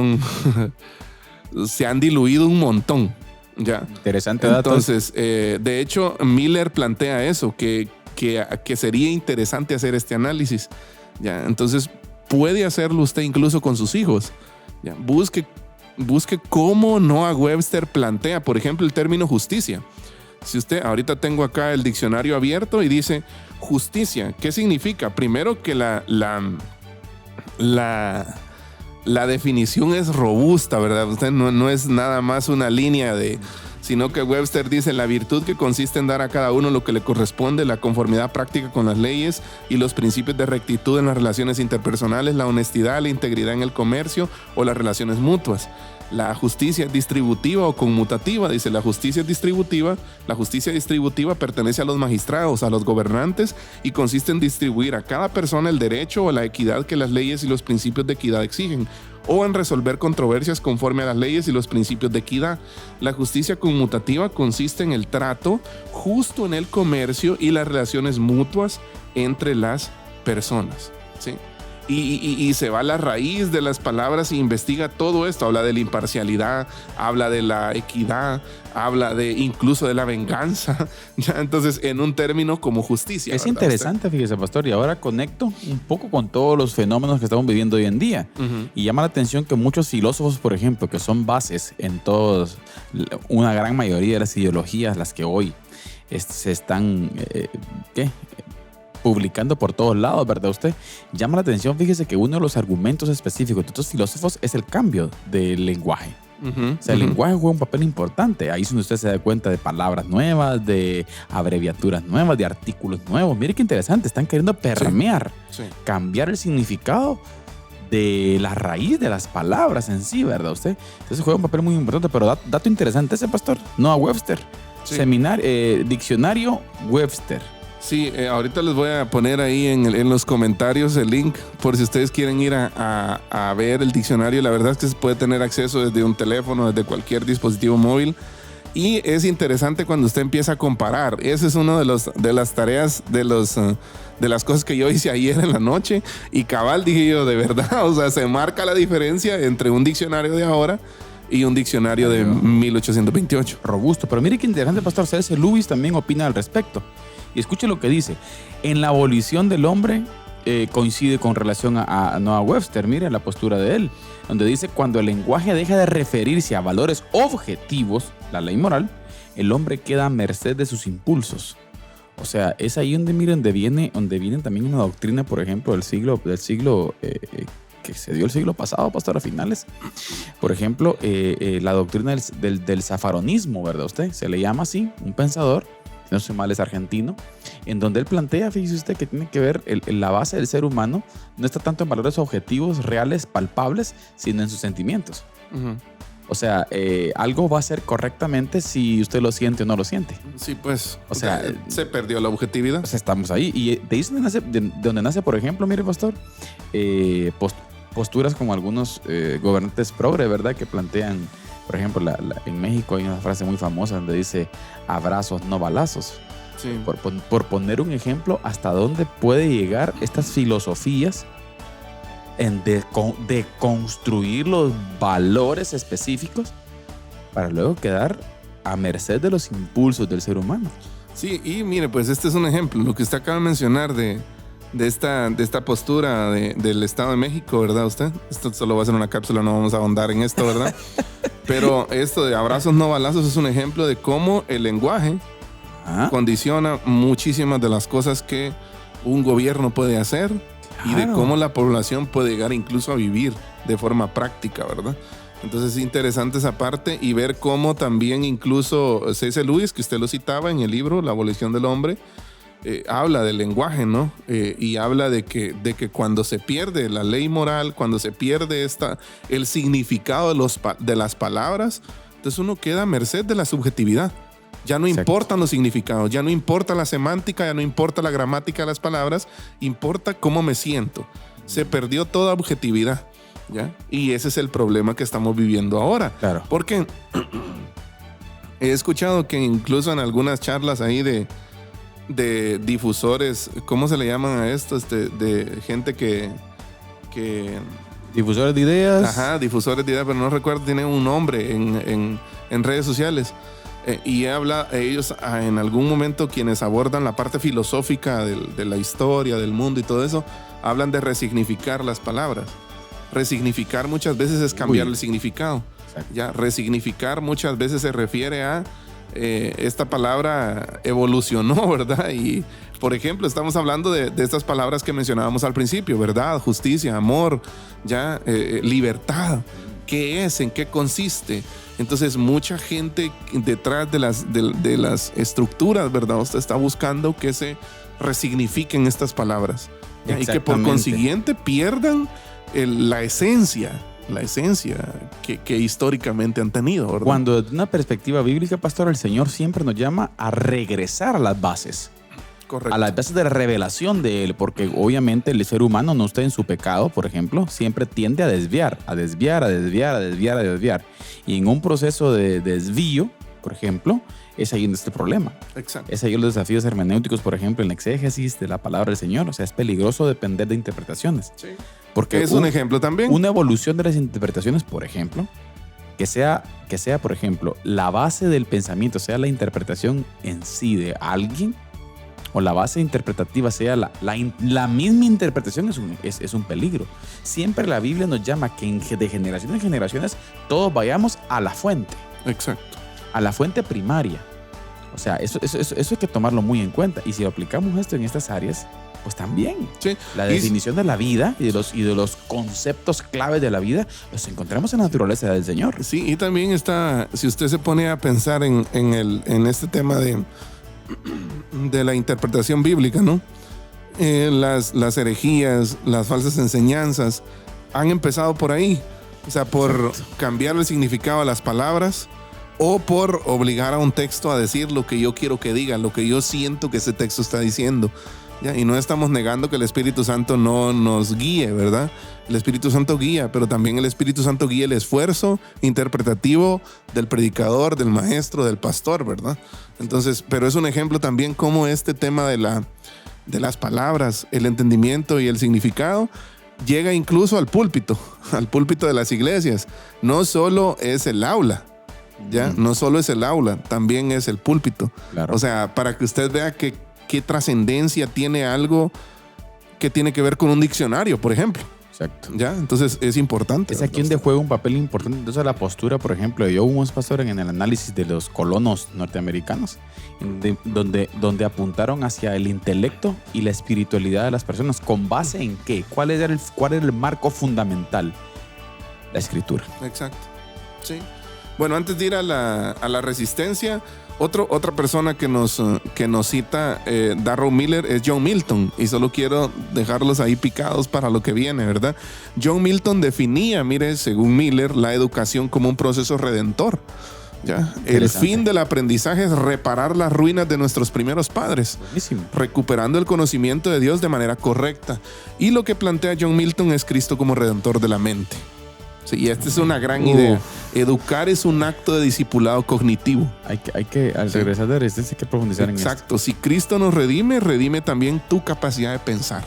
se han diluido un montón. Ya. Interesante dato. Entonces, de hecho, Miller plantea eso, que sería interesante hacer este análisis. Ya. Entonces, puede hacerlo usted incluso con sus hijos. Ya. Busque cómo Noah Webster plantea, por ejemplo, el término justicia. Si usted, ahorita tengo acá el diccionario abierto y dice justicia, ¿qué significa? Primero que la definición es robusta, ¿verdad? Usted no es nada más una línea sino que Webster dice la virtud que consiste en dar a cada uno lo que le corresponde, la conformidad práctica con las leyes y los principios de rectitud en las relaciones interpersonales, la honestidad, la integridad en el comercio o las relaciones mutuas. La justicia distributiva o conmutativa, dice la justicia distributiva pertenece a los magistrados, a los gobernantes, y consiste en distribuir a cada persona el derecho o la equidad que las leyes y los principios de equidad exigen, o en resolver controversias conforme a las leyes y los principios de equidad. La justicia conmutativa consiste en el trato justo en el comercio y las relaciones mutuas entre las personas, ¿sí? Y se va a la raíz de las palabras e investiga todo esto. Habla de la imparcialidad, habla de la equidad, habla incluso de la venganza. ¿Ya? Entonces, en un término como justicia. Es ¿verdad? interesante, fíjese, pastor, y ahora conecto un poco con todos los fenómenos que estamos viviendo hoy en día. Uh-huh. Y llama la atención que muchos filósofos, por ejemplo, que son bases en todos, una gran mayoría de las ideologías, las que hoy se están publicando por todos lados, ¿verdad usted? Llama la atención, fíjese que uno de los argumentos específicos de estos filósofos es el cambio del lenguaje. O sea, el lenguaje juega un papel importante. Ahí es donde usted se da cuenta de palabras nuevas, de abreviaturas nuevas, de artículos nuevos. Mire qué interesante, están queriendo permear, cambiar el significado de la raíz de las palabras en sí, ¿verdad usted? Entonces juega un papel muy importante, pero dato interesante ese, pastor. Noah Webster, diccionario Webster. Sí, ahorita les voy a poner ahí en los comentarios el link por si ustedes quieren ir a ver el diccionario. La verdad es que se puede tener acceso desde un teléfono, desde cualquier dispositivo móvil. Y es interesante cuando usted empieza a comparar. Esa es una de las tareas, de las cosas que yo hice ayer en la noche. Y cabal, dije yo, de verdad, o sea, se marca la diferencia entre un diccionario de ahora y un diccionario de 1828. Robusto. Pero mire qué interesante, pastor. C.S. Lewis también opina al respecto. Y escuche lo que dice. En la abolición del hombre coincide con relación a Noah Webster. Mire la postura de él, donde dice: cuando el lenguaje deja de referirse a valores objetivos, la ley moral, el hombre queda a merced de sus impulsos. O sea, es ahí donde miren, donde viene también una doctrina, por ejemplo, del siglo que se dio el siglo pasado, pastor, a finales. Por ejemplo, la doctrina del zafaronismo, ¿verdad usted? Se le llama así, un pensador, si no soy mal, es argentino, en donde él plantea, fíjese usted, que tiene que ver la base del ser humano no está tanto en valores objetivos, reales, palpables, sino en sus sentimientos. O sea, algo va a ser correctamente si usted lo siente o no lo siente. Sí, pues. O sea, se perdió la objetividad. Pues estamos ahí. Y de ahí donde nace, por ejemplo, mire, pastor, posturas como algunos gobernantes progre, ¿verdad? Que plantean, por ejemplo, en México hay una frase muy famosa donde dice: abrazos, no balazos. Sí. Por poner un ejemplo, hasta dónde puede llegar estas filosofías de construir los valores específicos para luego quedar a merced de los impulsos del ser humano. Sí, y mire, pues este es un ejemplo, lo que usted acaba de mencionar de esta postura del Estado de México, ¿verdad usted? Esto solo va a ser una cápsula, no vamos a ahondar en esto, ¿verdad? Pero esto de abrazos no balazos es un ejemplo de cómo el lenguaje condiciona muchísimas de las cosas que un gobierno puede hacer. Y de cómo la población puede llegar incluso a vivir de forma práctica, ¿verdad? Entonces es interesante esa parte y ver cómo también incluso C.S. Lewis, que usted lo citaba en el libro La abolición del hombre, habla del lenguaje, ¿no? Y habla de que cuando se pierde la ley moral, cuando se pierde el significado de las palabras, entonces uno queda a merced de la subjetividad. Ya no importan los significados, ya no importa la semántica, ya no importa la gramática de las palabras, importa cómo me siento. Se perdió toda objetividad, ¿ya? Y ese es el problema que estamos viviendo ahora. Claro. Porque he escuchado que incluso en algunas charlas ahí de difusores, ¿cómo se le llaman a esto? De gente que difusores de ideas. Ajá, difusores de ideas, pero no recuerdo, tienen un nombre en redes sociales. Y ellos en algún momento, quienes abordan la parte filosófica de la historia, del mundo y todo eso, hablan de resignificar las palabras. Resignificar muchas veces es cambiar el significado. Ya, resignificar muchas veces se refiere a esta palabra evolucionó, ¿verdad? Y, por ejemplo, estamos hablando de estas palabras que mencionábamos al principio: verdad, justicia, amor, ya, libertad. ¿Qué es? ¿En qué consiste? Entonces, mucha gente detrás de las estructuras, ¿verdad? Usted está buscando que se resignifiquen estas palabras, ¿ya? Y que por consiguiente pierdan la esencia que históricamente han tenido, ¿verdad? Cuando desde una perspectiva bíblica, pastor, el Señor siempre nos llama a regresar a las bases. Correcto. A las bases de la revelación de Él, porque obviamente el ser humano, no está en su pecado, por ejemplo, siempre tiende a desviar. Y en un proceso de desvío, por ejemplo, es ahí donde está el problema. Exacto. Es ahí los desafíos hermenéuticos, por ejemplo, en la exégesis de la palabra del Señor. O sea, es peligroso depender de interpretaciones. Sí. Porque es un ejemplo también. Una evolución de las interpretaciones, por ejemplo, que sea, por ejemplo, la base del pensamiento, sea la interpretación en sí de alguien, o la base interpretativa sea la misma interpretación, es un peligro. Siempre la Biblia nos llama que de generación en generaciones todos vayamos a la fuente. Exacto. A la fuente primaria. O sea, eso hay que tomarlo muy en cuenta. Y si lo aplicamos esto en estas áreas, pues también. Sí. La definición de la vida y de los conceptos claves de la vida los encontramos en la naturaleza del Señor. Sí, y también está, si usted se pone a pensar en este tema de la interpretación bíblica, ¿no? Las herejías, las falsas enseñanzas han empezado por ahí. O sea, por cambiar el significado de las palabras o por obligar a un texto a decir lo que yo quiero que diga, lo que yo siento que ese texto está diciendo. ¿Ya? Y no estamos negando que el Espíritu Santo no nos guíe, ¿verdad? El Espíritu Santo guía, pero también el Espíritu Santo guía el esfuerzo interpretativo del predicador, del maestro, del pastor, ¿verdad? Entonces, pero es un ejemplo también cómo este tema de las palabras, el entendimiento y el significado llega incluso al púlpito de las iglesias. No solo es el aula, ¿ya? No solo es el aula, también es el púlpito. Claro. O sea, para que usted vea qué trascendencia tiene algo que tiene que ver con un diccionario, por ejemplo. Exacto. ¿Ya? Entonces es importante. Es aquí donde juega un papel importante. Entonces la postura, por ejemplo, yo hubo un pastor en el análisis de los colonos norteamericanos, donde apuntaron hacia el intelecto y la espiritualidad de las personas. ¿Con base en qué? ¿Cuál era el marco fundamental? La escritura. Exacto. Sí. Bueno, antes de ir a la resistencia, otra persona que nos cita Darrell Miller es John Milton, y solo quiero dejarlos ahí picados para lo que viene, ¿verdad? John Milton definía, mire, según Miller, la educación como un proceso redentor. ¿Ya? El fin del aprendizaje es reparar las ruinas de nuestros primeros padres. Buenísimo. Recuperando el conocimiento de Dios de manera correcta. Y lo que plantea John Milton es Cristo como redentor de la mente. Sí, y esta es una gran idea. Educar es un acto de discipulado cognitivo. Al regresar de resistencia hay que profundizar en esto. Exacto. Si Cristo nos redime también tu capacidad de pensar,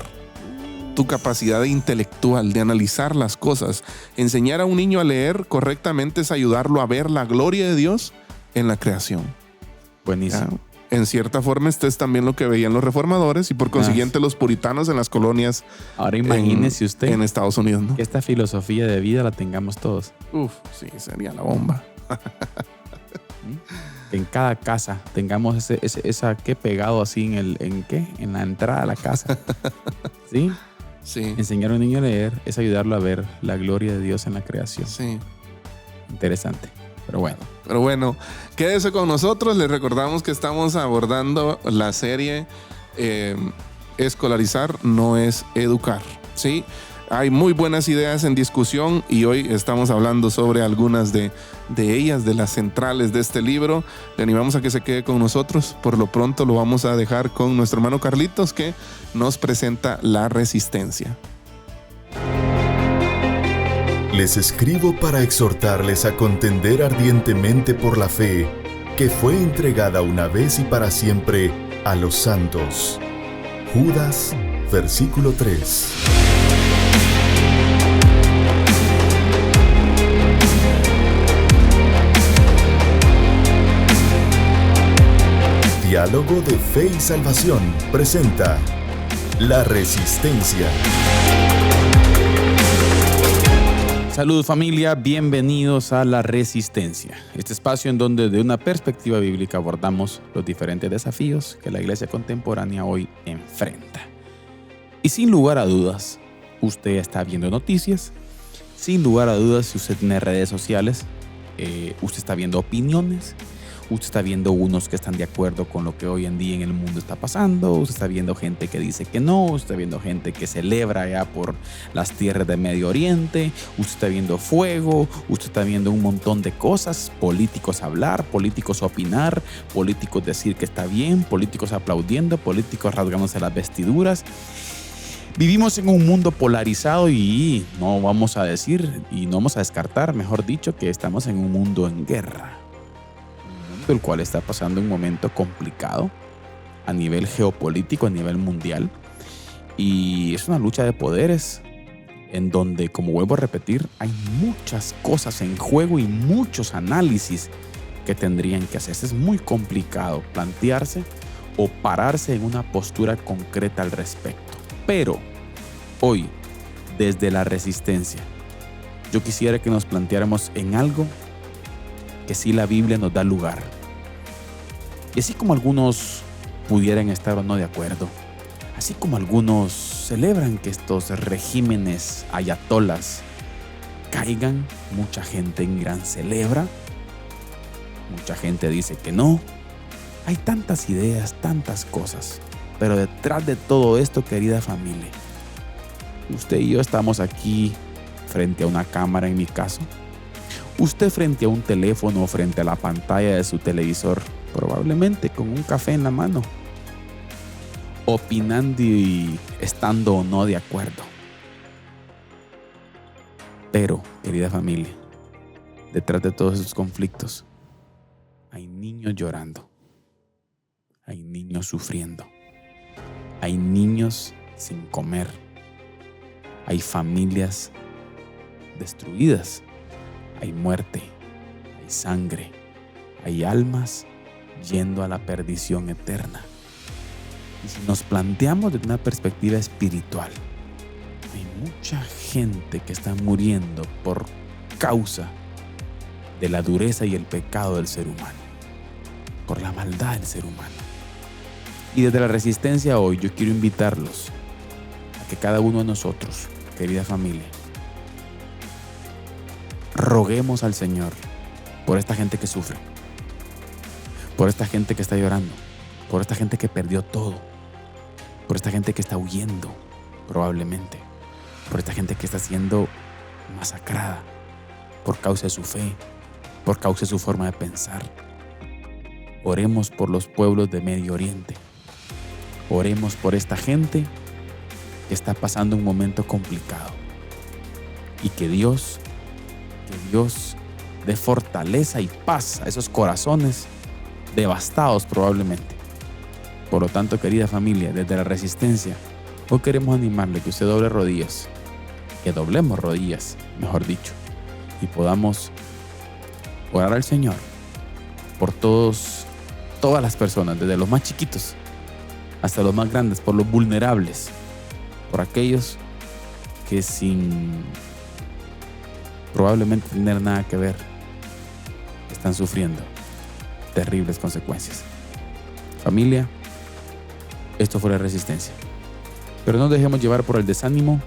tu capacidad intelectual de analizar las cosas. Enseñar a un niño a leer correctamente es ayudarlo a ver la gloria de Dios en la creación. Buenísimo. ¿Ya? En cierta forma, esto es también lo que veían los reformadores y por consiguiente los puritanos en las colonias. Ahora imagínese usted en Estados Unidos, ¿no? Que esta filosofía de vida la tengamos todos. Sí, sería la bomba. Que en cada casa tengamos esa que pegado así en la entrada de la casa. ¿Sí? Sí. Enseñar a un niño a leer es ayudarlo a ver la gloria de Dios en la creación. Sí. Interesante. Pero bueno, quédese con nosotros. Les recordamos que estamos abordando la serie Escolarizar no es educar. ¿Sí? Hay muy buenas ideas en discusión y hoy estamos hablando sobre algunas de ellas, de las centrales de este libro. Le animamos a que se quede con nosotros. Por lo pronto lo vamos a dejar con nuestro hermano Carlitos, que nos presenta la resistencia. Les escribo para exhortarles a contender ardientemente por la fe que fue entregada una vez y para siempre a los santos. Judas, versículo 3. Diálogo de Fe y Salvación presenta La Resistencia. Saludos familia, bienvenidos a La Resistencia, este espacio en donde de una perspectiva bíblica abordamos los diferentes desafíos que la iglesia contemporánea hoy enfrenta. Y sin lugar a dudas, usted está viendo noticias, sin lugar a dudas, si usted tiene redes sociales, usted está viendo opiniones, usted está viendo unos que están de acuerdo con lo que hoy en día en el mundo está pasando, usted está viendo gente que dice que no, usted está viendo gente que celebra ya por las tierras de Medio Oriente, usted está viendo fuego, usted está viendo un montón de cosas, políticos hablar, políticos opinar, políticos decir que está bien, políticos aplaudiendo, políticos rasgándose las vestiduras. Vivimos en un mundo polarizado y no vamos a decir y no vamos a descartar, mejor dicho, que estamos en un mundo en guerra. El cual está pasando un momento complicado a nivel geopolítico, a nivel mundial, y es una lucha de poderes en donde, como vuelvo a repetir, hay muchas cosas en juego y muchos análisis que tendrían que hacerse. Es muy complicado plantearse o pararse en una postura concreta al respecto, pero hoy, desde la resistencia, yo quisiera que nos planteáramos en algo que sí la Biblia nos da lugar. Y así como algunos pudieran estar o no de acuerdo, así como algunos celebran que estos regímenes ayatolas caigan, mucha gente en Irán celebra, mucha gente dice que no. Hay tantas ideas, tantas cosas, pero detrás de todo esto, querida familia, usted y yo estamos aquí frente a una cámara en mi caso, usted frente a un teléfono o frente a la pantalla de su televisor, probablemente con un café en la mano, opinando y estando o no de acuerdo. Pero, querida familia, detrás de todos esos conflictos hay niños llorando, hay niños sufriendo, hay niños sin comer, hay familias destruidas, hay muerte, hay sangre, hay almas yendo a la perdición eterna. Y si nos planteamos desde una perspectiva espiritual, hay mucha gente que está muriendo por causa de la dureza y el pecado del ser humano, por la maldad del ser humano. Y desde la resistencia hoy yo quiero invitarlos a que cada uno de nosotros, querida familia, roguemos al Señor por esta gente que sufre, por esta gente que está llorando, por esta gente que perdió todo, por esta gente que está huyendo probablemente, por esta gente que está siendo masacrada por causa de su fe, por causa de su forma de pensar. Oremos por los pueblos de Medio Oriente. Oremos por esta gente que está pasando un momento complicado. Y que Dios dé fortaleza y paz a esos corazones devastados probablemente. Por lo tanto, querida familia, desde la resistencia, hoy queremos animarle que usted doble rodillas, que doblemos rodillas, mejor dicho, y podamos orar al Señor por todas las personas, desde los más chiquitos hasta los más grandes, por los vulnerables, por aquellos que sin probablemente tener nada que ver están sufriendo terribles consecuencias. Familia, esto fue la resistencia. Pero no dejemos llevar por el desánimo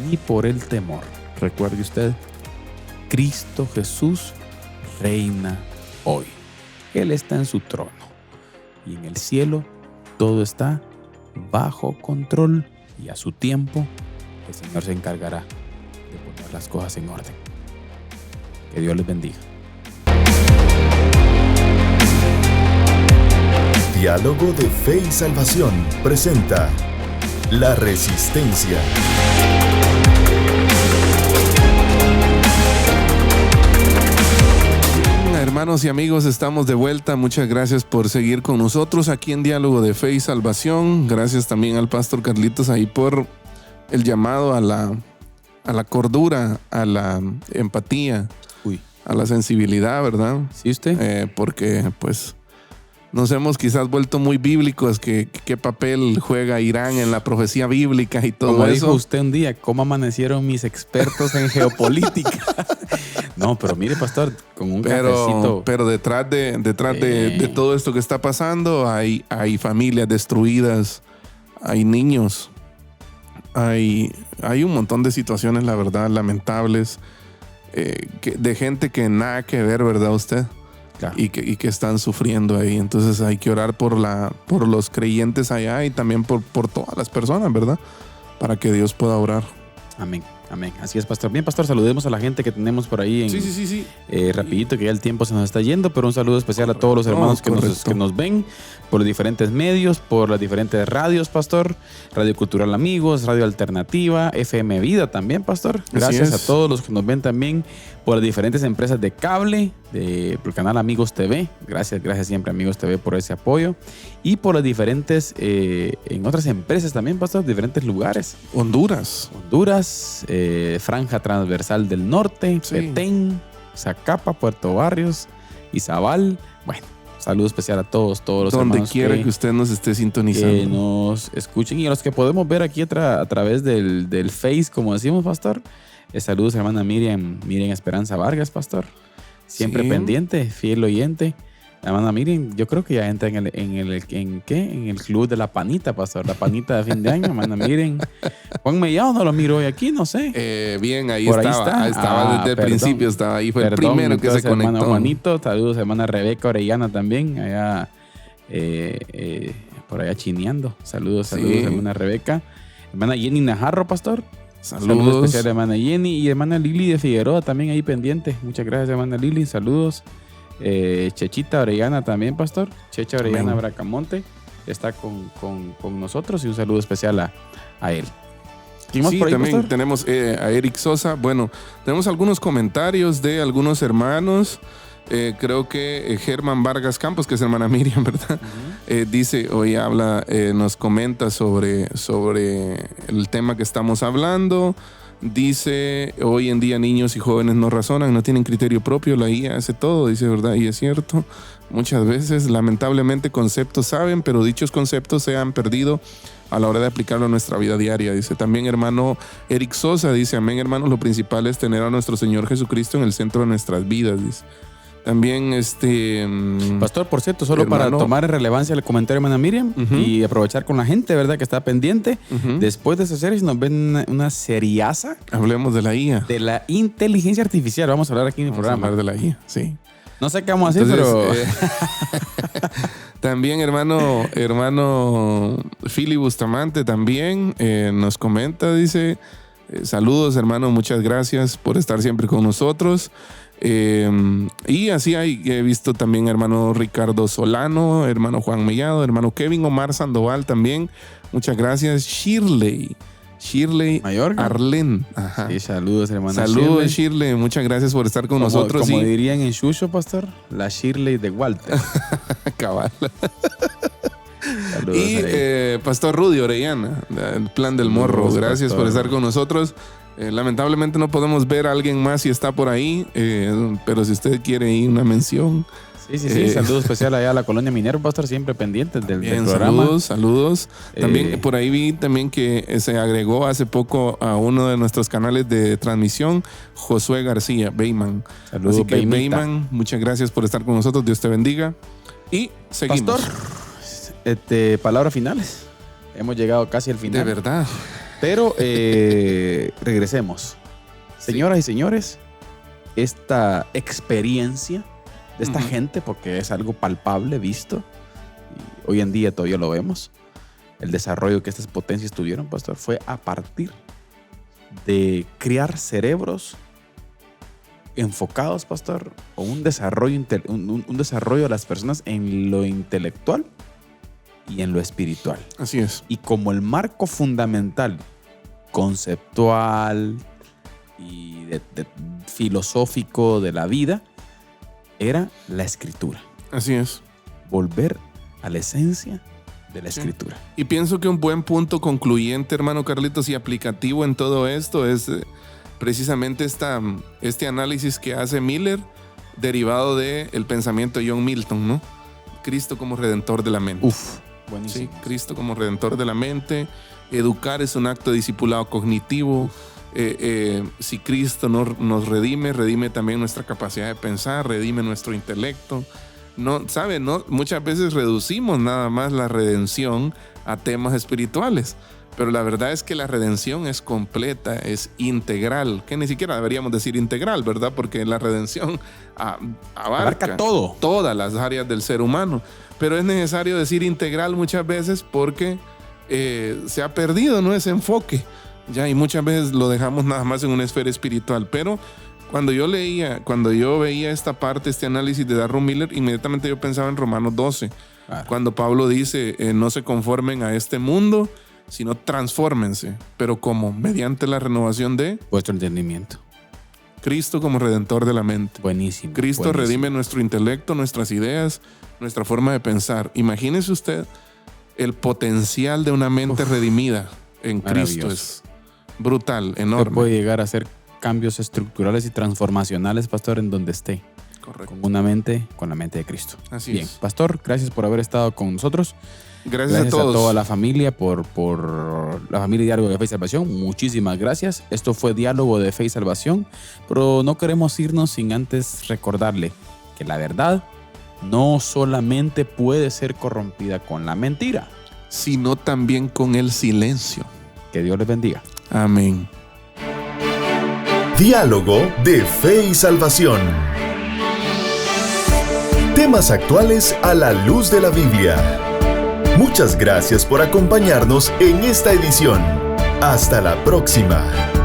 ni por el temor. Recuerde usted, Cristo Jesús reina hoy. Él está en su trono y en el cielo todo está bajo control, y a su tiempo el Señor se encargará de poner las cosas en orden. Que Dios les bendiga. Diálogo de Fe y Salvación presenta La Resistencia. Hermanos y amigos, estamos de vuelta. Muchas gracias por seguir con nosotros aquí en Diálogo de Fe y Salvación. Gracias también al pastor Carlitos ahí por el llamado a la cordura, a la empatía, a la sensibilidad, ¿verdad? ¿Sí usted? Porque pues nos hemos quizás vuelto muy bíblicos, que qué papel juega Irán en la profecía bíblica y todo Como eso. dijo usted un día, ¿cómo amanecieron mis expertos en geopolítica? No, pero mire, pastor, con un cafecito. Pero detrás de todo esto que está pasando, hay familias destruidas, hay niños, hay un montón de situaciones, la verdad, lamentables, de gente que nada que ver, ¿verdad usted? Claro. Y que están sufriendo ahí. Entonces hay que orar por los creyentes allá y también por todas las personas, ¿verdad? Para que Dios pueda orar. Amén. Amén. Así es, pastor. Bien, pastor, saludemos a la gente que tenemos por ahí. Sí. Rapidito, que ya el tiempo se nos está yendo, pero un saludo especial a todos los hermanos que nos ven por los diferentes medios, por las diferentes radios, pastor. Radio Cultural Amigos, Radio Alternativa, FM Vida también, pastor. Gracias a todos los que nos ven también por las diferentes empresas de cable, por el canal Amigos TV. Gracias siempre Amigos TV por ese apoyo. Y por las diferentes, en otras empresas también, pastor, diferentes lugares. Honduras, Franja Transversal del Norte, Petén, Zacapa, Puerto Barrios, Izabal. Bueno, saludo especial a todos los donde hermanos quiera que usted nos esté sintonizando, que nos escuchen, y a los que podemos ver aquí a través del Face, como decimos, pastor. Saludos a hermana Miriam Esperanza Vargas, pastor. Siempre pendiente, fiel oyente. La hermana Miriam, yo creo que ya entra en el club de la panita, pastor. La panita de fin de año, hermana Miriam. Juan Mellado no lo miro hoy aquí, no sé. Bien, ahí Por ahí estaba. está. Estaba desde el principio, estaba ahí. Fue el primero que se conectó. Hermano Juanito, saludos, hermana Rebeca Orellana también, allá por allá chineando. Saludos, hermana Rebeca. Hermana Jenny Najarro, pastor. Saludos especial a hermana Jenny y hermana Lili de Figueroa también ahí pendiente. Muchas gracias, hermana Lili. Saludos. Chechita Orellana también, pastor. Checha Orellana Bracamonte está con nosotros y un saludo especial a él. Sí, por ahí, también pastor? Tenemos a Eric Sosa. Bueno, tenemos algunos comentarios de algunos hermanos. Creo que Germán Vargas Campos, que es hermana Miriam, ¿verdad? Dice, hoy nos comenta sobre el tema que estamos hablando. Dice, hoy en día niños y jóvenes no razonan, no tienen criterio propio, la IA hace todo, dice, ¿verdad? Y es cierto, muchas veces lamentablemente conceptos saben, pero dichos conceptos se han perdido a la hora de aplicarlo a nuestra vida diaria. Dice también hermano Eric Sosa, dice, amén hermanos, lo principal es tener a nuestro Señor Jesucristo en el centro de nuestras vidas, dice. También Pastor, por cierto, solo hermano, para tomar en relevancia el comentario de hermana Miriam y aprovechar con la gente, ¿verdad? Que está pendiente. Después de esa serie nos ven una seriaza. Hablemos de la IA. De la inteligencia artificial. Vamos a hablar aquí en el programa. Vamos a hablar de la IA, sí. No sé qué vamos a hacer, pero... También hermano Philly Bustamante también nos comenta, dice, saludos hermano, muchas gracias por estar siempre con nosotros. Y así he visto también hermano Ricardo Solano, hermano Juan Mellado, hermano Kevin Omar Sandoval también, muchas gracias. Shirley Mayorga. Arlen. Ajá. Sí, saludos hermano. Saludos Shirley, muchas gracias por estar con nosotros. Como dirían en Shusho, pastor, la Shirley de Walter. Cabal. Saludos, y Pastor Rudy Orellana, el Plan del Morro, gracias por estar con nosotros. Lamentablemente no podemos ver a alguien más si está por ahí, pero si usted quiere ir una mención. Sí. Saludos especial allá a la colonia Minero, pastor, siempre pendiente del programa. Saludos. También por ahí vi también que se agregó hace poco a uno de nuestros canales de transmisión, Josué García, Beyman. Saludos, así que Beyman, muchas gracias por estar con nosotros. Dios te bendiga. Y seguimos. Pastor, palabras finales. Hemos llegado casi al final. De verdad. Pero regresemos. Señoras y señores, esta experiencia de esta gente, porque es algo palpable, visto, y hoy en día todavía lo vemos, el desarrollo que estas potencias tuvieron, pastor, fue a partir de criar cerebros enfocados, pastor, o un desarrollo de las personas en lo intelectual y en lo espiritual. Así es. Y como el marco fundamental, conceptual y filosófico de la vida, era la escritura. Así es. Volver a la esencia de la escritura. Y pienso que un buen punto concluyente, hermano Carlitos, y aplicativo en todo esto es precisamente este análisis que hace Miller, derivado del pensamiento de John Milton, ¿no? Cristo como redentor de la mente. Buenísimo. Sí, Cristo como redentor de la mente. Educar es un acto de discipulado cognitivo. Si Cristo nos redime también nuestra capacidad de pensar, redime nuestro intelecto. Muchas veces reducimos nada más la redención a temas espirituales, pero la verdad es que la redención es completa, es integral, que ni siquiera deberíamos decir integral, ¿verdad? Porque la redención abarca todo, todas las áreas del ser humano, pero es necesario decir integral muchas veces porque se ha perdido, ¿no?, ese enfoque. Ya, y muchas veces lo dejamos nada más en una esfera espiritual. Pero cuando yo veía esta parte, este análisis de Darrell Miller, inmediatamente yo pensaba en Romanos 12. Claro. Cuando Pablo dice, no se conformen a este mundo, sino transfórmense. Pero ¿cómo? Mediante la renovación de vuestro entendimiento. Cristo como redentor de la mente. Buenísimo. Cristo redime nuestro intelecto, nuestras ideas, nuestra forma de pensar. Imagínese usted el potencial de una mente redimida en Cristo. Es brutal, enorme. Usted puede llegar a hacer cambios estructurales y transformacionales, pastor, en donde esté. Correcto. Con la mente de Cristo. Así Bien, es. Pastor, gracias por haber estado con nosotros. Gracias a todos. A toda la familia por la familia Diálogo de Fe y Salvación. Muchísimas gracias. Esto fue Diálogo de Fe y Salvación, pero no queremos irnos sin antes recordarle que la verdad no solamente puede ser corrompida con la mentira, sino también con el silencio. Que Dios les bendiga. Amén. Diálogo de Fe y Salvación. Temas actuales a la luz de la Biblia. Muchas gracias por acompañarnos en esta edición. Hasta la próxima.